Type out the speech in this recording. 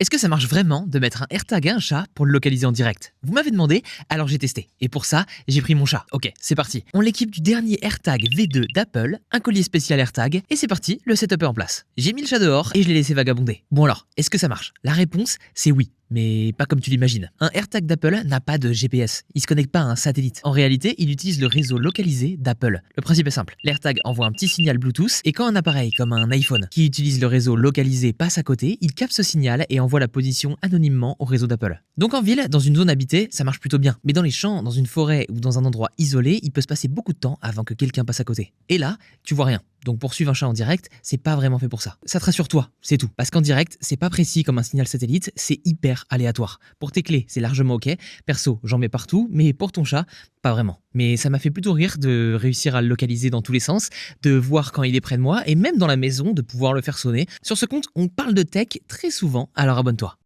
Est-ce que ça marche vraiment de mettre un AirTag à un chat pour le localiser en direct? Vous m'avez demandé, alors j'ai testé. Et pour ça, j'ai pris mon chat. Ok, c'est parti. On l'équipe du dernier AirTag V2 d'Apple, un collier spécial AirTag, et c'est parti, le setup est en place. J'ai mis le chat dehors et je l'ai laissé vagabonder. Bon alors, est-ce que ça marche? La réponse, c'est oui. Mais pas comme tu l'imagines. Un AirTag d'Apple n'a pas de GPS. Il se connecte pas à un satellite. En réalité, il utilise le réseau localisé d'Apple. Le principe est simple. L'AirTag envoie un petit signal Bluetooth et quand un appareil comme un iPhone qui utilise le réseau localisé passe à côté, il capte ce signal et envoie la position anonymement au réseau d'Apple. Donc en ville, dans une zone habitée, ça marche plutôt bien. Mais dans les champs, dans une forêt ou dans un endroit isolé, il peut se passer beaucoup de temps avant que quelqu'un passe à côté. Et là, tu vois rien. Donc pour suivre un chat en direct, c'est pas vraiment fait pour ça. Ça te rassure toi, c'est tout. Parce qu'en direct, c'est pas précis comme un signal satellite, c'est hyper aléatoire. Pour tes clés, c'est largement ok. Perso, j'en mets partout, mais pour ton chat, pas vraiment. Mais ça m'a fait plutôt rire de réussir à le localiser dans tous les sens, de voir quand il est près de moi, et même dans la maison, de pouvoir le faire sonner. Sur ce compte, on parle de tech très souvent, alors abonne-toi.